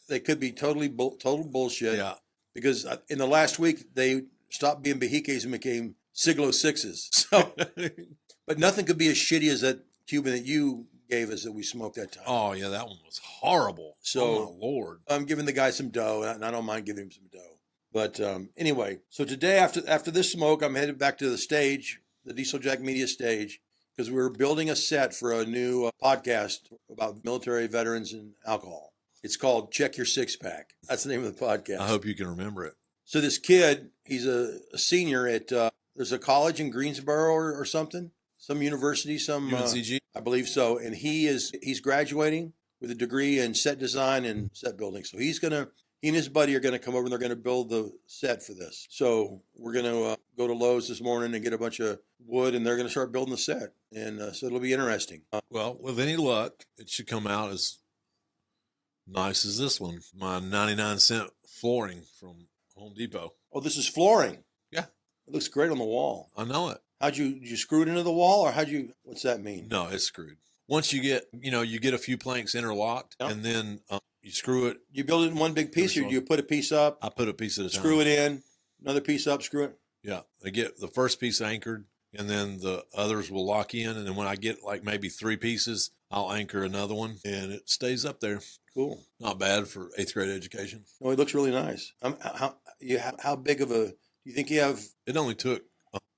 they could be total bullshit. Yeah. Because in the last week, they stopped being Behikes and became Siglo 6s. So, but nothing could be as shitty as that Cuban that you gave us that we smoked that time. Oh, yeah, that one was horrible. So, oh, my Lord. I'm giving the guy some dough, and I don't mind giving him some dough. But anyway, so today after this smoke, I'm headed back to the stage, the Diesel Jack Media stage, because we're building a set for a new podcast about military veterans and alcohol. It's called Check Your Six Pack. That's the name of the podcast. I hope you can remember it. So this kid, he's a senior at, there's a college in Greensboro or something, some university, some UNCG? I believe so. And he's graduating with a degree in set design and set building. So he and his buddy are going to come over and they're going to build the set for this. So we're going to go to Lowe's this morning and get a bunch of wood, and they're going to start building the set. And so it'll be interesting. Well, with any luck, it should come out as nice as this one. My 99-cent flooring from Home Depot. Oh, this is flooring. Yeah. It looks great on the wall. I know it. Did you screw it into the wall, or what's that mean? No, it's screwed. Once you get a few planks interlocked, and then you screw it. You build it in one big piece, or do you put a piece up? I put a piece at a time. Screw it in, another piece up, screw it. Yeah. I get the first piece anchored, and then the others will lock in. And then when I get like maybe 3 pieces, I'll anchor another one, and it stays up there. Cool. Not bad for 8th grade education. No, it looks really nice. How big of do you think you have? It only took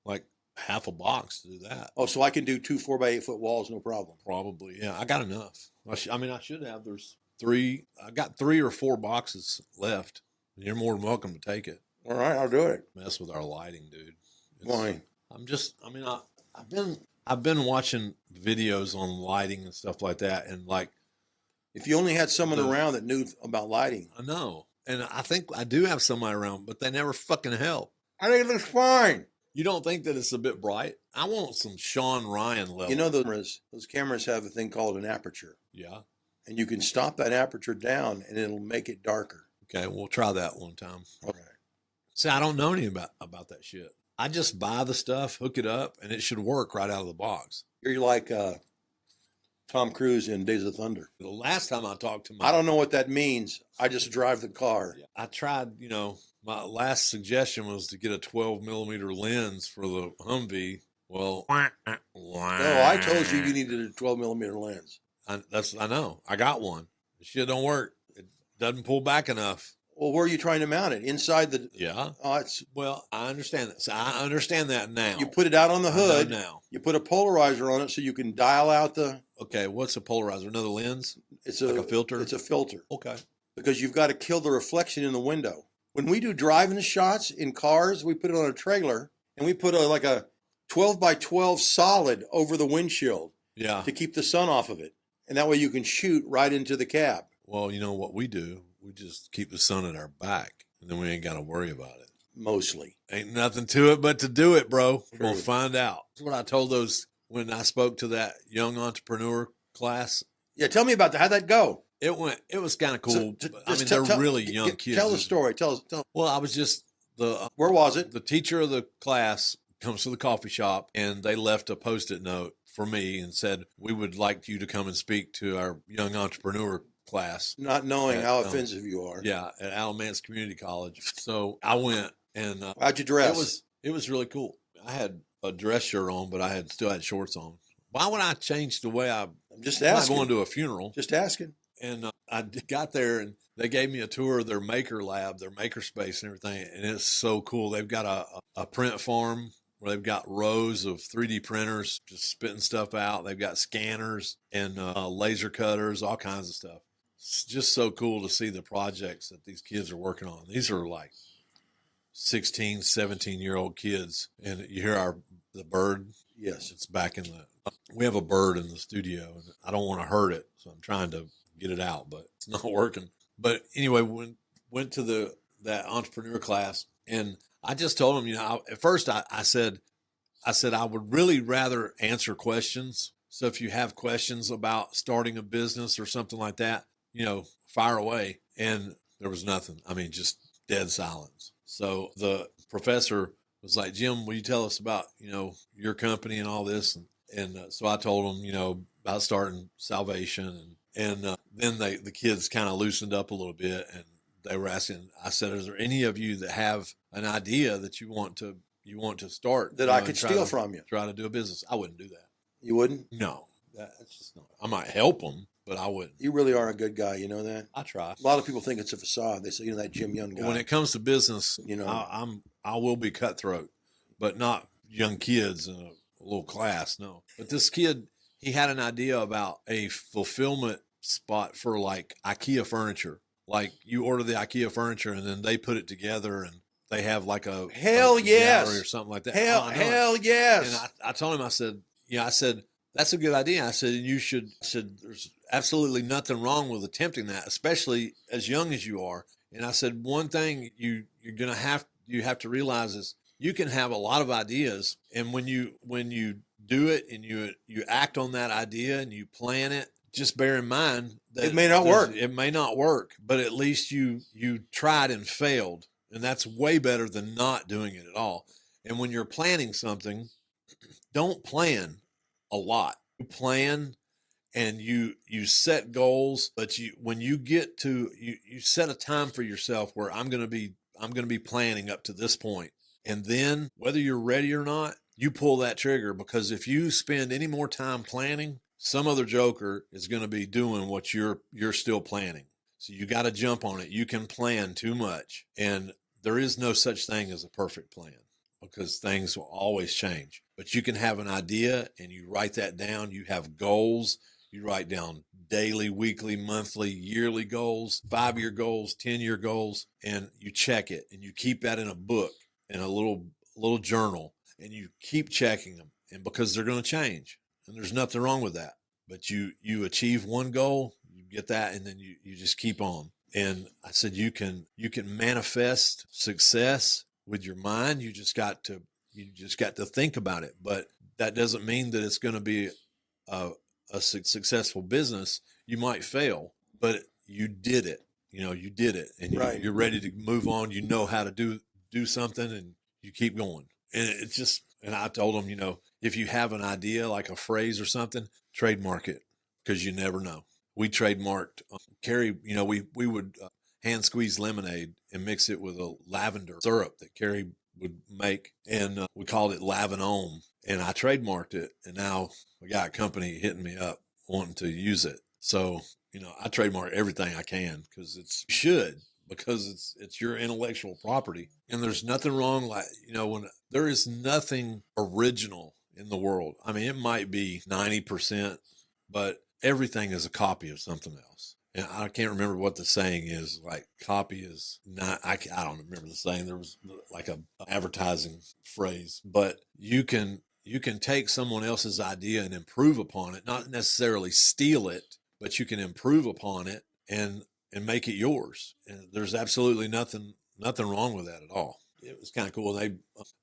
like half a box to do that. Oh, so I can do 2 4x8 foot walls, no problem. Probably. Yeah. I got enough. I should have. I got 3 or 4 boxes left. And you're more than welcome to take it. All right, I'll do it. Mess with our lighting, dude. Why? I've been watching videos on lighting and stuff like that. And like, if you only had someone around that knew about lighting. I know. And I think I do have somebody around, but they never fucking help. I think it looks fine. You don't think that it's a bit bright? I want some Sean Ryan level. You know, those cameras have a thing called an aperture. Yeah. And you can stop that aperture down and it'll make it darker. Okay, we'll try that one time. All right. See, I don't know anything about that shit. I just buy the stuff, hook it up, and it should work right out of the box. You're like Tom Cruise in Days of Thunder. The last time I talked to I don't know what that means. I just drive the car. I tried, my last suggestion was to get a 12 millimeter lens for the Humvee. Well, no, I told you needed a 12 millimeter lens. I know. I got one. The shit don't work. It doesn't pull back enough. Well, where are you trying to mount it? Inside the... Yeah. Oh, well, I understand that. So I understand that now. You put it out on the hood. Now. You put a polarizer on it so you can dial out the... Okay, what's a polarizer? Another lens? It's like a filter? It's a filter. Okay. Because you've got to kill the reflection in the window. When we do driving shots in cars, we put it on a trailer, and we put a 12 by 12 solid over the windshield. Yeah. To keep the sun off of it. And that way you can shoot right into the cab. Well, you know what we do? We just keep the sun at our back, and then we ain't got to worry about it. Mostly. Ain't nothing to it but to do it, bro. We're going to True. find out. That's what I told those when I spoke to that young entrepreneur class. Yeah, tell me about that. How'd that go? It was kind of cool. So, they're really young kids. Tell the story. Tell. Well, I was just Where was it? The teacher of the class comes to the coffee shop, and they left a Post-it note for me and said, "We would like you to come and speak to our young entrepreneur class." Not knowing how offensive you are. Yeah, at Alamance Community College. So I went, and how'd you dress? It was really cool. I had a dress shirt on, but I still had shorts on. Why would I change the way I'm just asking. I'm not going to a funeral. Just asking. And I got there, and they gave me a tour of their maker lab, their maker space and everything. And it's so cool. They've got a print farm where they've got rows of 3D printers just spitting stuff out. They've got scanners and laser cutters, all kinds of stuff. It's just so cool to see the projects that these kids are working on. These are like 16, 17-year-old kids. And you hear the bird? Yes. It's back in we have a bird in the studio, and I don't want to hurt it, so I'm trying to get it out, but it's not working. But anyway, went to that entrepreneur class, and I just told him, at first I said I would really rather answer questions. So if you have questions about starting a business or something like that, fire away. And there was nothing. I mean, just dead silence. So the professor was like, "Jim, will you tell us about, your company and all this?" And so I told him, about starting Salvation. And then the kids kind of loosened up a little bit, and they were asking. I said, "Is there any of you that have an idea that you want to start That I could steal from you? Try to do a business?" I wouldn't do that. You wouldn't? No, that's just not. I might help them, but I wouldn't. You really are a good guy. You know that? I try. A lot of people think it's a facade. They say, you know, that Jim Young guy. When it comes to business, You know. I will be cutthroat, but not young kids in a little class. No, but this kid, he had an idea about a fulfillment spot for like IKEA furniture. Like you order the IKEA furniture and then they put it together and they have like a Hell yes gallery or something like that. Hell yes. And I told him, I said, that's a good idea. I said, there's absolutely nothing wrong with attempting that, especially as young as you are. And I said, one thing you have to realize is you can have a lot of ideas. And when you do it and you act on that idea and you plan it, just bear in mind that it may not work. It may not work, but at least you tried and failed. And that's way better than not doing it at all. And when you're planning something, don't plan a lot. You plan and you set goals, but when you get to you set a time for yourself where I'm going to be planning up to this point. And then whether you're ready or not, you pull that trigger, because if you spend any more time planning, some other joker is going to be doing what you're still planning. So you got to jump on it. You can plan too much, and there is no such thing as a perfect plan, because things will always change. But you can have an idea and you write that down. You have goals. You write down daily, weekly, monthly, yearly goals, 5-year goals, 10-year goals, and you check it, and you keep that in a book, in a little journal, and you keep checking them. And because they're going to change, and there's nothing wrong with that. But you achieve one goal, you get that, and then you just keep on. And I said, you can manifest success with your mind. You just got to think about it. But that doesn't mean that it's going to be a successful business. You might fail, but you did it. You did it, and you're ready to move on. You know how to do something, and you keep going. And it's just, and I told them, if you have an idea, like a phrase or something, trademark it, because you never know. We trademarked Carrie, we would hand squeeze lemonade and mix it with a lavender syrup that Carrie would make. And we called it Lavinome. And I trademarked it. And now we got a company hitting me up wanting to use it. So, I trademark everything I can, because it's your intellectual property. And there's nothing wrong, when there is nothing original in the world. I mean, it might be 90%, but everything is a copy of something else. And I can't remember what the saying is. Like, copy is not, I don't remember the saying. There was like a advertising phrase, but you can take someone else's idea and improve upon it, not necessarily steal it, but you can improve upon it and make it yours. And there's absolutely nothing wrong with that at all. It was kind of cool.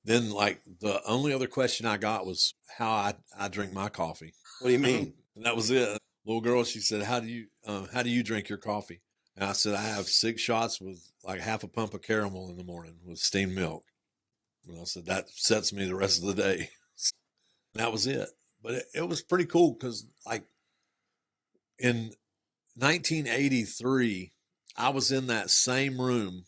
Then like the only other question I got was how I drink my coffee. What do you mean? And that was it. Little girl, she said, how do you drink your coffee? And I said, I have 6 shots with like half a pump of caramel in the morning with steamed milk. And I said, that sets me the rest of the day. And that was it. But it was pretty cool, because like in 1983, I was in that same room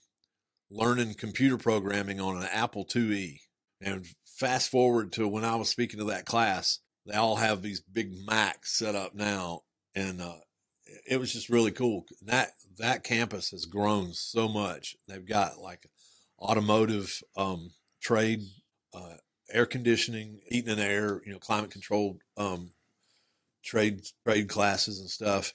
learning computer programming on an Apple IIe. And fast forward to when I was speaking to that class, they all have these big Macs set up now. And it was just really cool. That campus has grown so much. They've got like automotive trade, air conditioning, heating and air, climate controlled trade classes and stuff.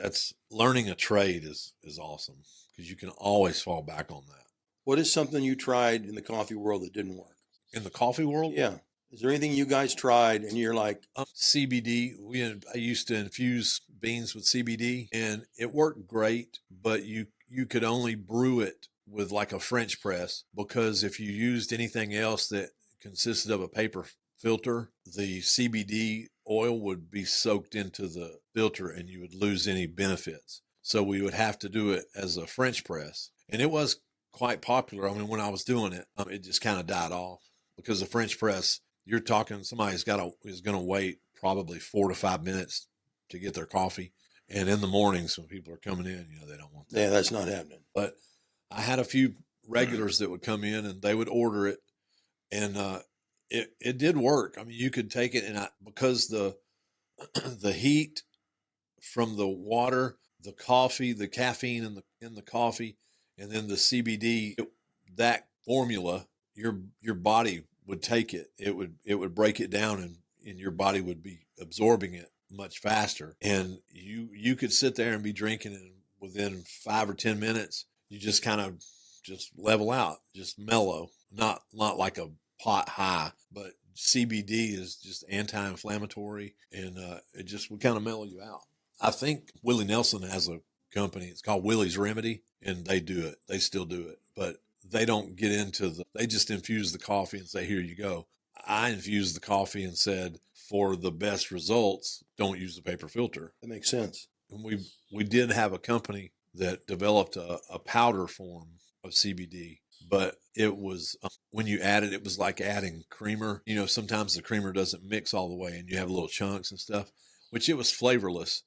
That's learning a trade is awesome, because you can always fall back on that. What is something you tried in the coffee world that didn't work? In the coffee world? Yeah. Is there anything you guys tried and you're like, CBD? I used to infuse beans with CBD, and it worked great, but you could only brew it with like a French press, because if you used anything else that consisted of a paper filter, the CBD oil would be soaked into the filter and you would lose any benefits. So we would have to do it as a French press. And it was quite popular. I mean, when I was doing it, it just kind of died off, because the French press, you're talking somebody is going to wait probably 4 to 5 minutes to get their coffee. And in the mornings when people are coming in, they don't want that. Yeah, that's not happening. But I had a few regulars that would come in and they would order it, and it did work. I mean, you could take it, and because the the heat from the water, the coffee, the caffeine in the coffee, and then the CBD, that formula, your body would take it. It would break it down, and your body would be absorbing it much faster. And you could sit there and be drinking it, and within 5 or 10 minutes, you just kind of just level out, just mellow, not like a pot high, but CBD is just anti-inflammatory, and it just would kind of mellow you out. I think Willie Nelson has a company. It's called Willie's Remedy, and they do it. They still do it, but they don't get into they just infuse the coffee and say, here you go. I infused the coffee and said, for the best results, don't use the paper filter. That makes sense. And we did have a company that developed a powder form of CBD, but it was, when you add it, it was like adding creamer. Sometimes the creamer doesn't mix all the way and you have little chunks and stuff, which it was flavorless,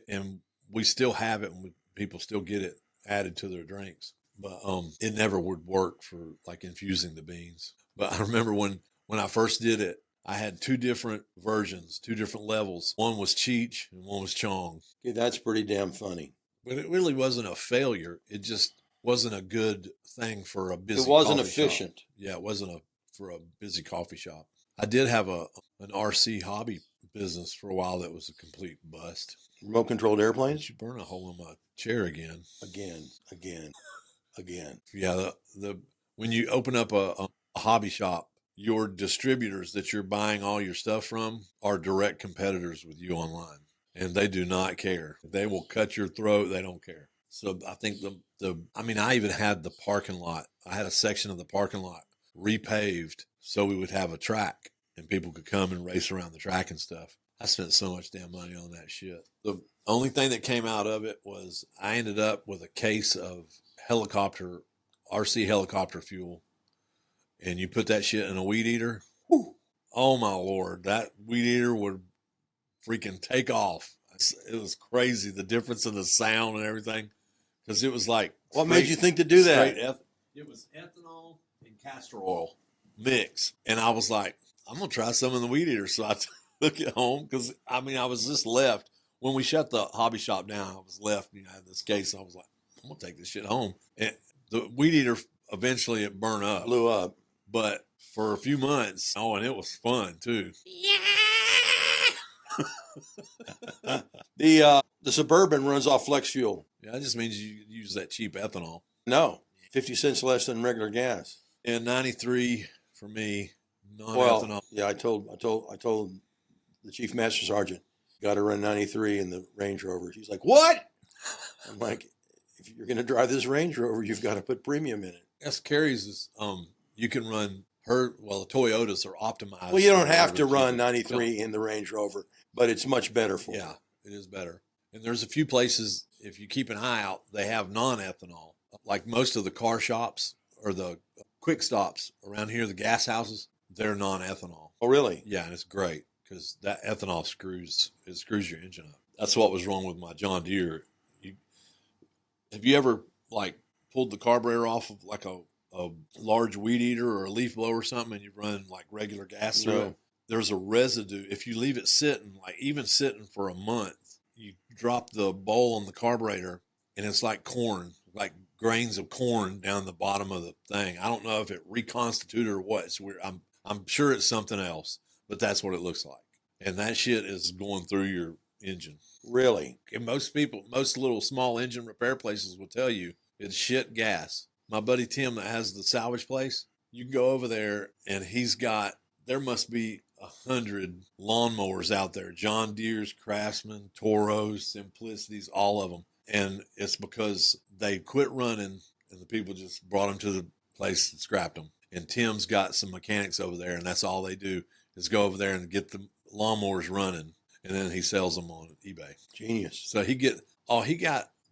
and we still have it, and people still get it added to their drinks. But it never would work for like infusing the beans. But I remember when I first did it, I had 2 different versions, 2 different levels. One was Cheech and one was Chong. Okay, that's pretty damn funny. But it really wasn't a failure. It just wasn't a good thing for a busy. It wasn't coffee efficient. Shop. Yeah, it wasn't for a busy coffee shop. I did have an RC hobby business for a while that was a complete bust. Remote controlled airplanes? Did you burn a hole in my chair again? Again. Yeah, when you open up a hobby shop, your distributors that you're buying all your stuff from are direct competitors with you online, and they do not care. They will cut your throat. They don't care. So I think I even had the parking lot. I had a section of the parking lot repaved so we would have a track and people could come and race around the track and stuff. I spent so much damn money on that shit. The only thing that came out of it was I ended up with a case of RC helicopter fuel, and you put that shit in a weed eater. Whew, oh my Lord, that weed eater would freaking take off. It was crazy, the difference in the sound and everything, because it was like, what made you think to do that? It was ethanol and castor oil mix, and I was like, I'm gonna try some of the weed eater. So I took it home, because I was just left when we shut the hobby shop down. I was left, I had this case. I was like, I'm gonna take this shit home. And the weed eater eventually it burned up, blew up, but for a few months. Oh, and it was fun too. Yeah. The Suburban runs off flex fuel. Yeah, that just means you use that cheap ethanol. No, 50 cents less than regular gas. And 93 for me, non-ethanol. Well, yeah, I told the chief master sergeant, got to run 93 in the Range Rover. He's like, what? I'm like, if you're going to drive this Range Rover, you've got to put premium in it. Yes, Carrie's is, you can run the Toyotas are optimized. Well, you don't have to run 93 in the Range Rover, but it's much better for you. Yeah, it is better. And there's a few places, if you keep an eye out, they have non-ethanol. Like most of the car shops or the quick stops around here, the gas houses, they're non-ethanol. Oh, really? Yeah, and it's great because that ethanol screws your engine up. That's what was wrong with my John Deere. Have you ever pulled the carburetor off of like a large weed eater or a leaf blower or something, and you run like regular gas through it? There's a residue. If you leave it sitting, even sitting for a month, you drop the bowl on the carburetor, and it's like corn, like grains of corn down the bottom of the thing. I don't know if it reconstituted or what. It's weird. I'm sure it's something else, but that's what it looks like. And that shit is going through your engine. Really? And most little small engine repair places will tell you it's shit gas. My buddy Tim that has the salvage place, you can go over there and there must be 100 lawnmowers out there. John Deere's, Craftsman, Toros, Simplicities, all of them. And it's because they quit running and the people just brought them to the place and scrapped them. And Tim's got some mechanics over there, and that's all they do is go over there and get the lawnmowers running. And then he sells them on eBay. Genius. So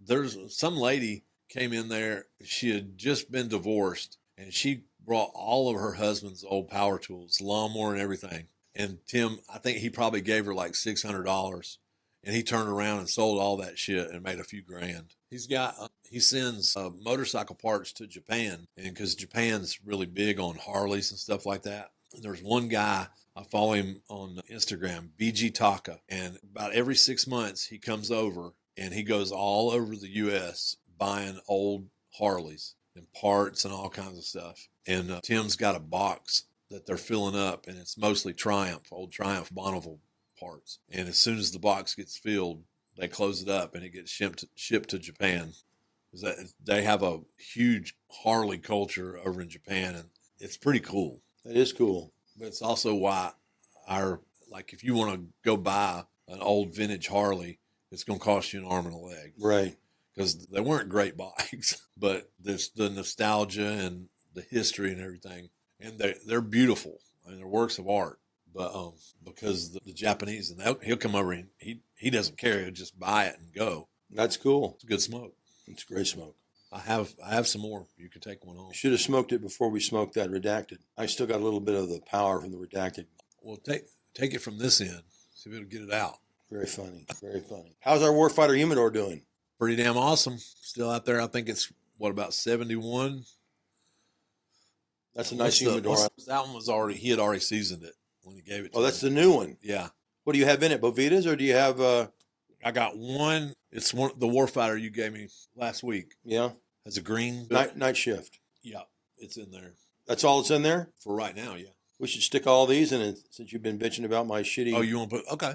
there's some lady came in there. She had just been divorced, and she brought all of her husband's old power tools, lawnmower and everything. And Tim, I think he probably gave her like $600. and he turned around and sold all that shit and made a few grand. He sends motorcycle parts to Japan, and because Japan's really big on Harleys and stuff like that. And there's one guy, I follow him on Instagram, BG Taka, and about every 6 months he comes over and he goes all over the U.S. buying old Harleys and parts and all kinds of stuff. And Tim's got a box that they're filling up, and it's mostly old Triumph Bonneville parts. And as soon as the box gets filled, they close it up and it gets shipped to Japan. They have a huge Harley culture over in Japan, and it's pretty cool. That is cool. But it's also why if you want to go buy an old vintage Harley, it's going to cost you an arm and a leg. Right. Because they weren't great bikes, but there's the nostalgia and the history and everything. And they're beautiful. I mean, they're works of art. But because the Japanese, and he'll come over and he doesn't care. He'll just buy it and go. That's cool. It's a good smoke. It's great smoke. I have some more. You can take one home. Should have smoked it before we smoked that Redacted. I still got a little bit of the power from the Redacted. Well, take it from this end. See if it'll get it out. Very funny. Very funny. How's our Warfighter Humidor doing? Pretty damn awesome. Still out there. I think it's, about 71? That's a nice humidor. That one was he had already seasoned it when he gave it to me. Oh, that's the new one. Yeah. What do you have in it, Bovitas, or do you have... I got one. It's the Warfighter you gave me last week. Yeah. Has a green. Night shift. Yeah, it's in there. That's all that's in there? For right now, yeah. We should stick all these in it, since you've been bitching about my shitty... Oh, you want to put... Okay.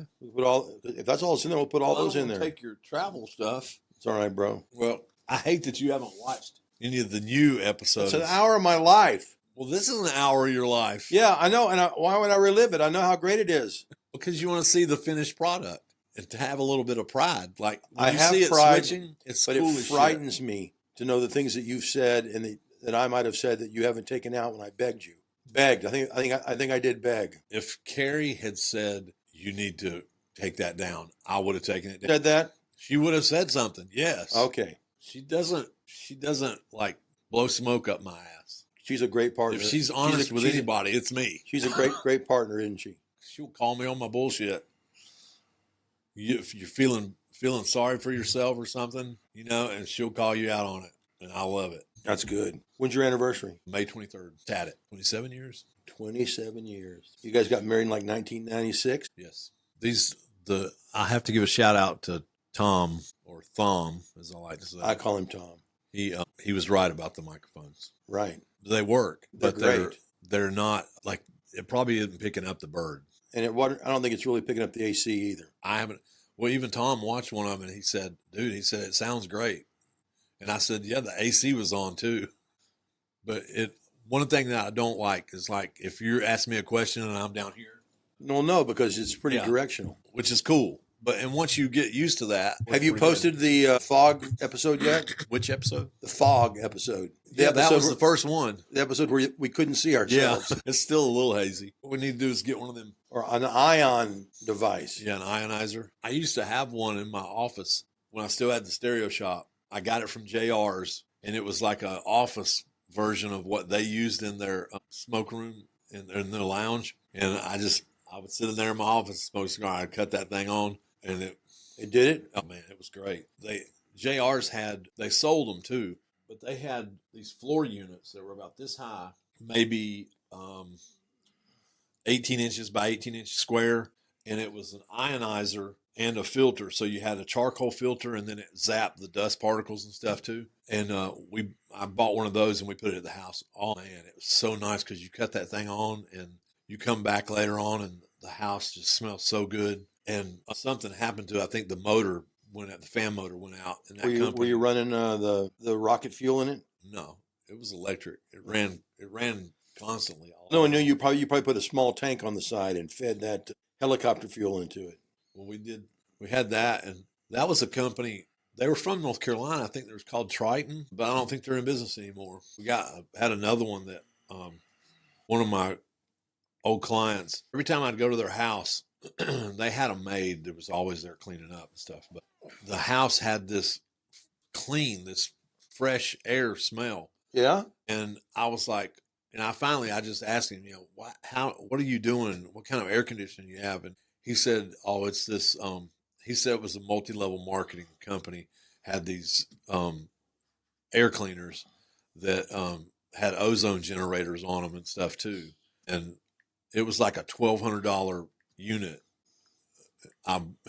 If that's all that's in there, we'll put all those in there. Take your travel stuff. It's all right, bro. Well, I hate that you haven't watched any of the new episodes. It's an hour of my life. Well, this is an hour of your life. Yeah, I know. And why would I relive it? I know how great it is. Because you want to see the finished product and to have a little bit of pride. Like, when I you have see pride, it switching, it's but cool it as frightens shit. me to know the things that you've said and that I might have said that you haven't taken out when I begged you. Begged. I think I did beg. If Carrie had said, you need to take that down, I would have taken it down. Said that? She would have said something. Yes. Okay. She doesn't like blow smoke up my ass. She's a great partner. If she's honest with anybody, it's me. She's a great partner, isn't she? She'll call me on my bullshit. If you're feeling sorry for yourself or something, and she'll call you out on it. And I love it. That's good. When's your anniversary? May 23rd. At it. 27 years. 27 years. You guys got married in like 1996? Yes. I have to give a shout out to Tom, or Thom, as I like to say. I call him Tom. He was right about the microphones. Right. They work, They're but great. they're not like, it probably isn't picking up the bird. And I don't think it's really picking up the AC either. I haven't. Well, even Tom watched one of them and he said, it sounds great. And I said, yeah, the AC was on too. But one thing that I don't like is, like, if you're asking me a question and I'm down here. No, because it's pretty directional. Which is cool. And once you get used to that. Have you posted the fog episode yet? Which episode? The fog episode. That was the first one. The episode where we couldn't see ourselves. Yeah, it's still a little hazy. What we need to do is get one of them. Or an ion device. Yeah, an ionizer. I used to have one in my office when I still had the stereo shop. I got it from JR's, and it was like an office version of what they used in their smoke room in their lounge. And I would sit in there in my office, smoke a cigar. I'd cut that thing on, and it did it. Oh man, it was great. JR's they sold them too, but they had these floor units that were about this high, maybe 18 inches by 18 inches square, and it was an ionizer and a filter. So you had a charcoal filter, and then it zapped the dust particles and stuff too. And I bought one of those, and we put it at the house. Oh man, it was so nice because you cut that thing on, and you come back later on, and the house just smells so good. And something happened to, I think, the motor the fan motor went out in that company. Were you running the rocket fuel in it? No, it was electric. It ran constantly. No, I knew you probably put a small tank on the side and fed that helicopter fuel into it. Well, we did. We had that, and that was a company. They were from North Carolina. I think they were called Triton, but I don't think they're in business anymore. Had another one that one of my old clients. Every time I'd go to their house, they had a maid that was always there cleaning up and stuff. But the house had this fresh air smell. Yeah. And I was like, and I just asked him, what are you doing? What kind of air conditioning you have? And he said, oh, it's this, he said it was a multi-level marketing company, had these air cleaners that had ozone generators on them and stuff too. And it was like a $1,200 unit.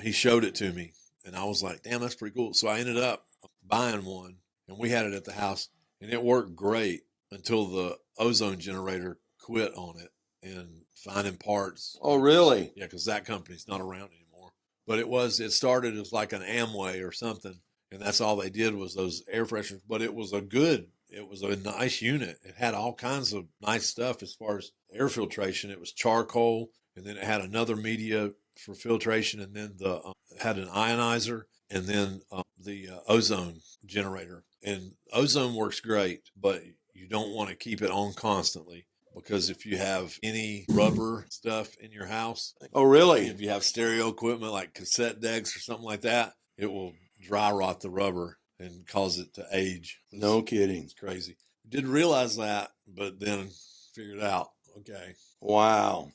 He showed it to me, and I was like, damn, that's pretty cool. So I ended up buying one, and we had it at the house, and it worked great until the ozone generator quit on it and finding parts. Oh, really? Yeah, because that company's not around anymore. But it started as like an Amway or something, and that's all they did was those air fresheners. But it was a nice unit. It had all kinds of nice stuff as far as air filtration. It was charcoal, and then it had another media for filtration, and then it had an ionizer, and then the ozone generator. And ozone works great, but you don't want to keep it on constantly, because if you have any rubber stuff in your house, Oh, really? if you have stereo equipment like cassette decks or something like that, it will dry rot the rubber and cause it to age. No kidding. It's crazy. Didn't realize that, but then figured out. Okay. Wow.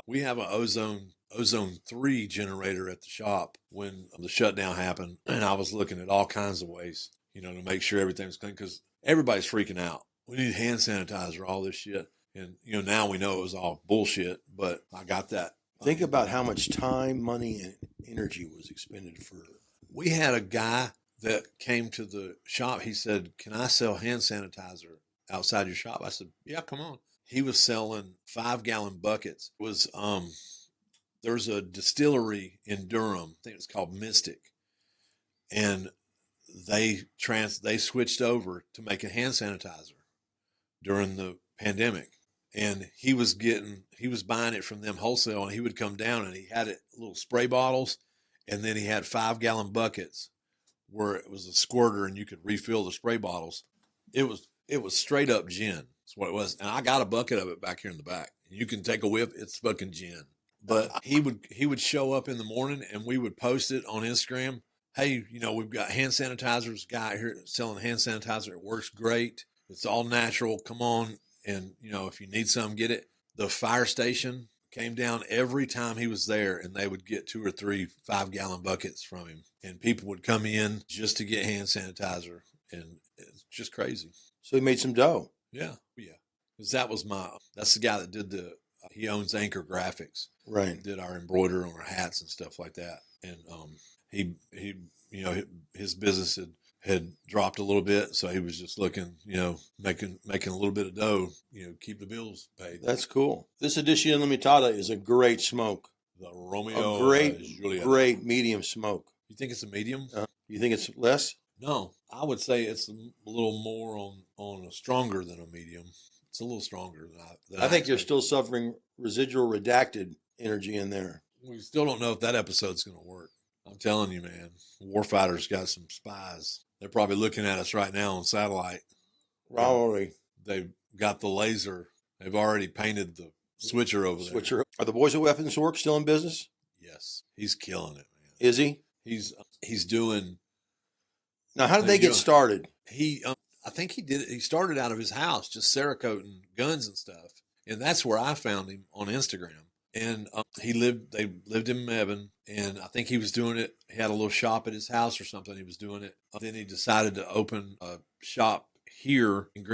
We have an ozone 3 generator at the shop when the shutdown happened, and I was looking at all kinds of ways, to make sure everything's clean, because everybody's freaking out. We need hand sanitizer, all this shit. And, now we know it was all bullshit, but I got that. Think about how much time, money, and energy was expended for. We had a guy that came to the shop. He said, can I sell hand sanitizer outside your shop? I said, yeah, come on. He was selling 5-gallon buckets. It was, there's a distillery in Durham. I think it's called Mystic. And they switched over to making hand sanitizer during the pandemic. And he was buying it from them wholesale, and he would come down and he had it little spray bottles, and then he had 5-gallon buckets where it was a squirter and you could refill the spray bottles. It was straight up gin. That's what it was. And I got a bucket of it back here in the back. You can take a whiff. It's fucking gin. But he would show up in the morning, and we would post it on Instagram. Hey, we've got hand sanitizers, guy here selling hand sanitizer. It works great. It's all natural. Come on. And, if you need some, get it. The fire station came down every time he was there, and they would get 2 or 3 5-gallon buckets from him. And people would come in just to get hand sanitizer. And it's just crazy. So he made some dough. Yeah. Yeah. Because that's the guy that he owns Anchor Graphics. Right. Did our embroider on our hats and stuff like that. And he his business had dropped a little bit, so he was just looking, making a little bit of dough, keep the bills paid. That's cool. This Edition Limitada is a great smoke. The Romeo Julieta. Great medium smoke. You think it's a medium? You think it's less? No, I would say it's a little more on a stronger than a medium. It's a little stronger than I think you're still suffering residual redacted energy in there. We still don't know if that episode's going to work. I'm telling you, man, Warfighter's got some spies. They're probably looking at us right now on satellite. Probably. They've got the laser. They've already painted the switcher over there. Are the boys at Weapons Work still in business? Yes. He's killing it, man. Is he? He's doing. Now, how did they get started? I think he started out of his house, just Cerakoting guns and stuff. And that's where I found him on Instagram. And they lived in Mebane, and I think he was doing it. He had a little shop at his house or something. He was doing it. Then he decided to open a shop here in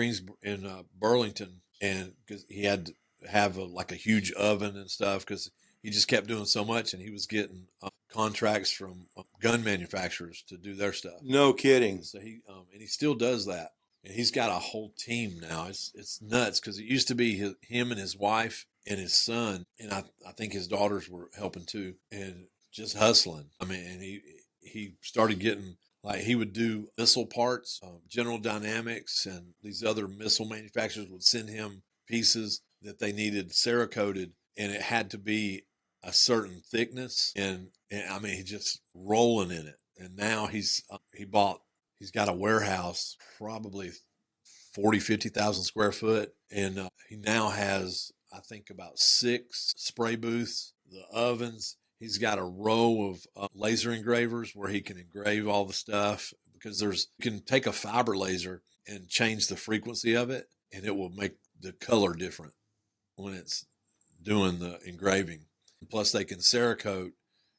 Burlington, and because he had to have a huge oven and stuff, because he just kept doing so much, and he was getting contracts from gun manufacturers to do their stuff. No kidding. So he still does that. And he's got a whole team now. It's nuts, because it used to be him and his wife and his son, and I think his daughters were helping too, and just hustling. I mean, and he started getting, he would do missile parts. General Dynamics and these other missile manufacturers would send him pieces that they needed Cerakoted, and it had to be a certain thickness, and I mean, he's just rolling in it. And now he's got a warehouse, probably 50,000 square foot. And he now has, I think, about 6 spray booths, the ovens. He's got a row of laser engravers where he can engrave all the stuff, because you can take a fiber laser and change the frequency of it, and it will make the color different when it's doing the engraving. Plus they can Cerakote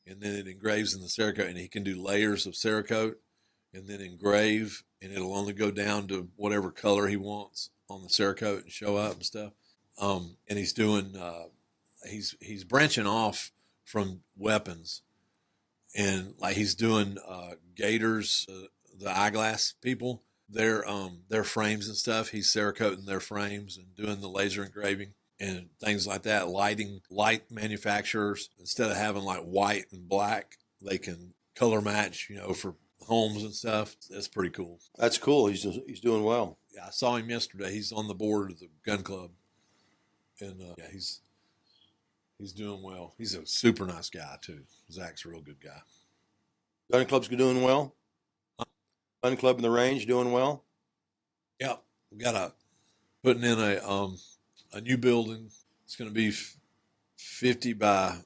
and then it engraves in the Cerakote, and he can do layers of Cerakote and then engrave, and it'll only go down to whatever color he wants on the Cerakote and show up and stuff. And he's doing, he's branching off from weapons, and like he's doing Gators, the eyeglass people, their frames and stuff. He's Cerakoting their frames and doing the laser engraving and things like that. Light manufacturers, instead of having like white and black, they can color match, for homes and stuff. That's pretty cool. That's cool. He's doing well. Yeah, I saw him yesterday. He's on the board of the gun club, and yeah, he's doing well. He's a super nice guy too. Zach's a real good guy. Gun club's doing well. Gun club in the range doing well. Yeah, we got putting in a new building. It's going to be 50 by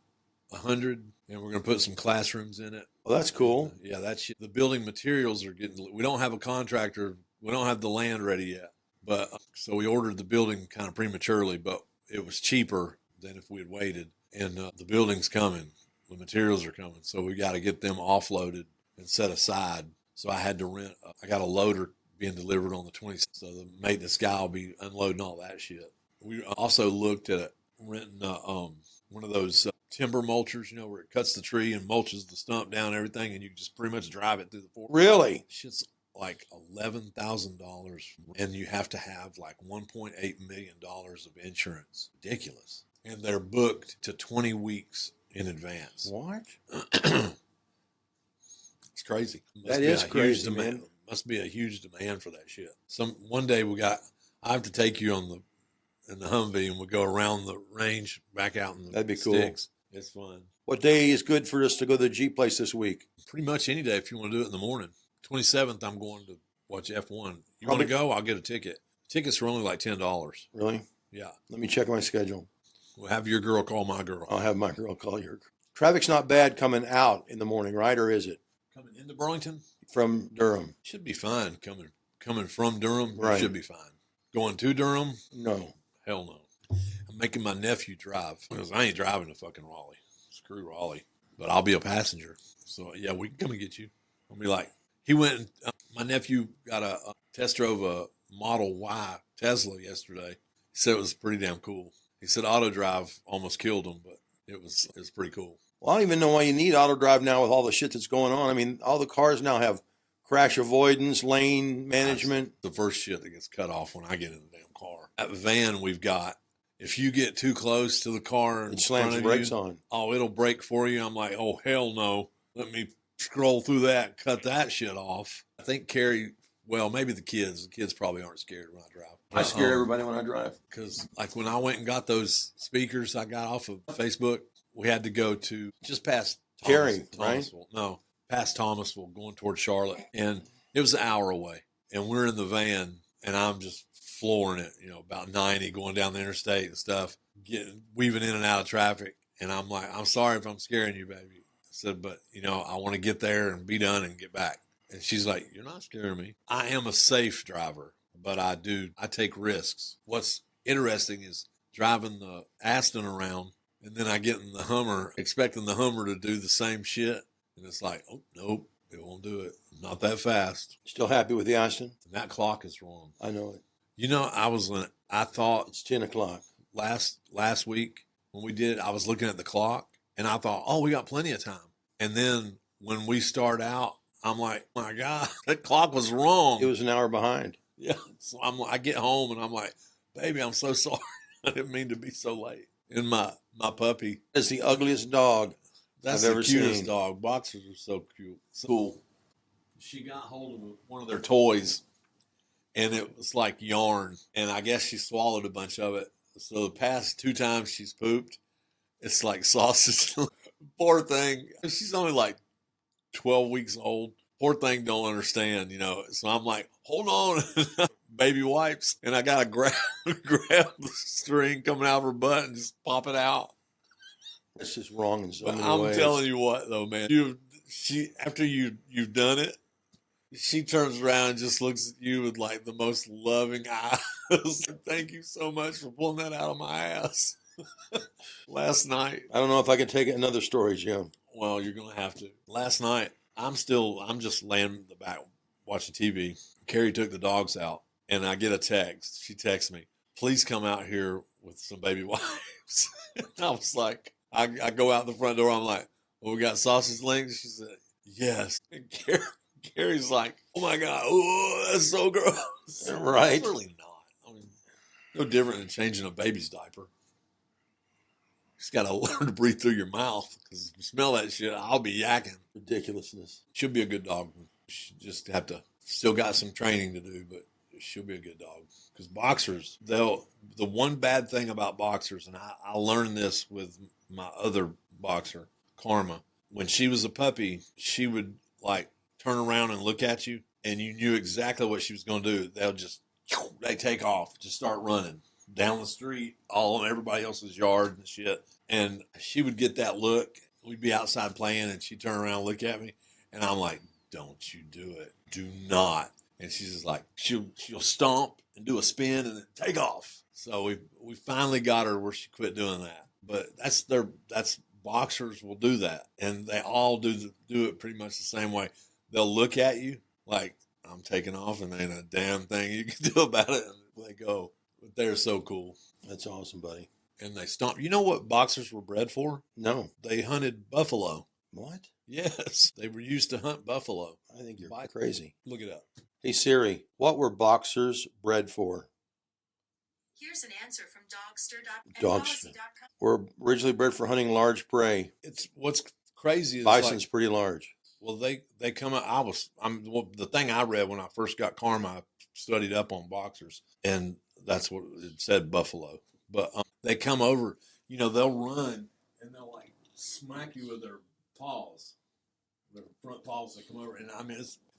100, and we're going to put some classrooms in it. Well, that's cool. Yeah, the building materials are we don't have a contractor. We don't have the land ready yet. But so we ordered the building kind of prematurely, but it was cheaper than if we had waited. And the building's coming. The materials are coming. So we got to get them offloaded and set aside. So I had to rent. I got a loader being delivered on the 20th. So the maintenance guy will be unloading all that shit. We also looked at renting one of those timber mulchers, where it cuts the tree and mulches the stump down and everything, and you can just pretty much drive it through the forest. Really? Shit's like $11,000, and you have to have like $1.8 million of insurance. Ridiculous. And they're booked to 20 weeks in advance. What? It's crazy. That is crazy, man. Must be a huge demand for that shit. One day I have to take you in the Humvee, and we'll go around the range back out in the That'd be sticks. Cool. It's fun. What day is good for us to go to the Jeep place this week? Pretty much any day if you want to do it in the morning. 27th, I'm going to watch F1. You want to go? I'll get a ticket. Tickets are only like $10. Really? Yeah. Let me check my schedule. We'll have your girl call my girl. I'll have my girl call your girl. Traffic's not bad coming out in the morning, right? Or is it? Coming into Burlington? From Durham. Should be fine. Coming from Durham, right. Should be fine. Going to Durham? No. Hell no. I'm making my nephew drive because I ain't driving to fucking Raleigh. Screw Raleigh. But I'll be a passenger. So, yeah, we can come and get you. I'll be like, he went and my nephew got a test drove a Model Y Tesla yesterday. He said it was pretty damn cool. He said auto drive almost killed him, but it was pretty cool. Well, I don't even know why you need auto drive now with all the shit that's going on. I mean, all the cars now have crash avoidance, lane management. That's the first shit that gets cut off when I get in the damn car. That van we've got, if you get too close to the car and it slams the brakes on. Oh, it'll brake for you. I'm like, oh, hell no. Let me scroll through that, cut that shit off. I think Carrie, well, maybe the kids. The kids probably aren't scared when I drive. I scare everybody when I drive. Because like when I went and got those speakers I got off of Facebook, we had to go to just past Carrie, right? No, past Thomasville, going towards Charlotte. And it was an hour away. And we're in the van, and I'm just flooring it, about 90, going down the interstate and stuff, weaving in and out of traffic. And I'm like, I'm sorry if I'm scaring you, baby. I said, but, I want to get there and be done and get back. And she's like, you're not scaring me. I am a safe driver, but I take risks. What's interesting is driving the Aston around, and then I get in the Hummer, expecting the Hummer to do the same shit. And it's like, oh, nope, it won't do it. Not that fast. Still happy with the Aston? And that clock is wrong. I know it. I thought it's 10 o'clock. Last week when we did it, I was looking at the clock, and I thought, oh, we got plenty of time. And then when we start out, I'm like, my God, that clock was wrong. It was an hour behind. Yeah. So I get home, and I'm like, baby, I'm so sorry. I didn't mean to be so late. And my puppy is the ugliest dog I've ever seen. That's the cutest seen. dog. Boxers are so cute. So cool. She got hold of one of their toys, and it was like yarn. And I guess she swallowed a bunch of it. So the past 2 times she's pooped, it's like sausage. Poor thing. She's only like 12 weeks old. Poor thing don't understand, So I'm like, hold on. Baby wipes. And I got to grab the string coming out of her butt and just pop it out. That's just wrong in so many ways. I'm telling you what, though, man. After you've done it, she turns around and just looks at you with like the most loving eyes. Thank you so much for pulling that out of my ass. Last night, I don't know if I can take another story, Jim. well, you're going to have to. Last night, I'm just laying in the back watching TV. Carrie took the dogs out, and I get a text. She texts me, please come out here with some baby wipes. I was like, I go out the front door. I'm like, well, we got sausage links? She said, yes. And Carrie's like, oh my God, oh, that's so gross. Right. It's really not. I mean, no different than changing a baby's diaper. You just got to learn to breathe through your mouth, because if you smell that shit, I'll be yakking. Ridiculousness. She'll be a good dog. She just have to, still got some training to do, but she'll be a good dog. Because boxers, the one bad thing about boxers, and I learned this with my other boxer, Karma. When she was a puppy, she would like turn around and look at you, and you knew exactly what she was going to do. They take off, just start running down the street, all in everybody else's yard and shit. And she would get that look. We'd be outside playing, and she'd turn around and look at me, and I'm like, don't you do it. Do not. And she's just like, she'll stomp and do a spin and then take off. So we finally got her where she quit doing that. But that's boxers will do that, and they all do it pretty much the same way. They'll look at you like, I'm taking off, and there ain't a damn thing you can do about it, and they go. But they're so cool. That's awesome, buddy. And they stomp. You know what boxers were bred for? No. They hunted buffalo. What? Yes, they were used to hunt buffalo. I think you're crazy. Look it up. Hey, Siri, what were boxers bred for? Here's an answer from Dogster. Were originally bred for hunting large prey. It's what's crazy is Bison's pretty large. Well, they come out. The thing I read when I first got Karma, I studied up on boxers, and that's what it said, buffalo. But they come over, they'll run and they'll like smack you with their paws, their front paws. They come over, and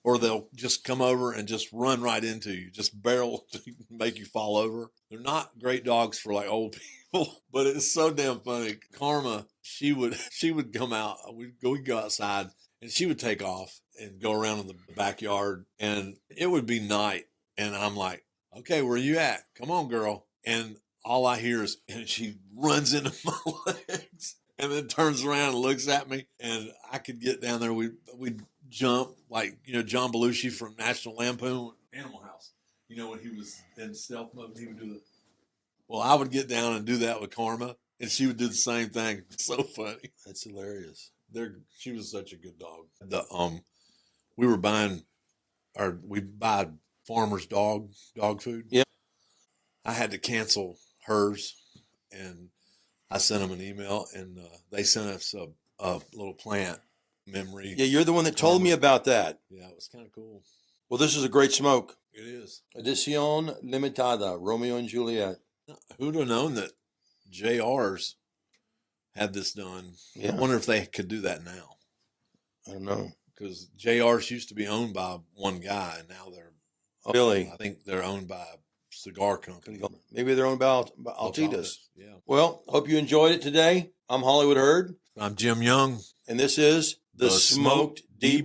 or they'll just come over and just run right into you, just barrel to make you fall over. They're not great dogs for like old people, but it's so damn funny. Karma, she would come out. We'd go outside, and she would take off and go around in the backyard, and it would be night. And I'm like, okay, where you at? Come on, girl. And all I hear is, and she runs into my legs and then turns around and looks at me. And I could get down there. We'd jump like, John Belushi from National Lampoon, Animal House. When he was in stealth mode, he would do well, I would get down and do that with Karma, and she would do the same thing. It's so funny. That's hilarious. She was such a good dog. We buy farmer's dog food. Yeah. I had to cancel hers, and I sent them an email, and they sent us a little plant memory. Yeah, you're the one that told me about that. Yeah, it was kind of cool. Well, this is a great smoke. It is. Edición Limitada, Romeo and Juliet. Who'd have known that JR's had this done? Yeah. I wonder if they could do that now. I don't know. Because JR's used to be owned by one guy, and now they're Really? I think they're owned by a cigar company. Maybe they're owned by Altitas. Yeah. Well, hope you enjoyed it today. I'm Hollywood Herd. I'm Jim Young. And this is the Smoked Debrief.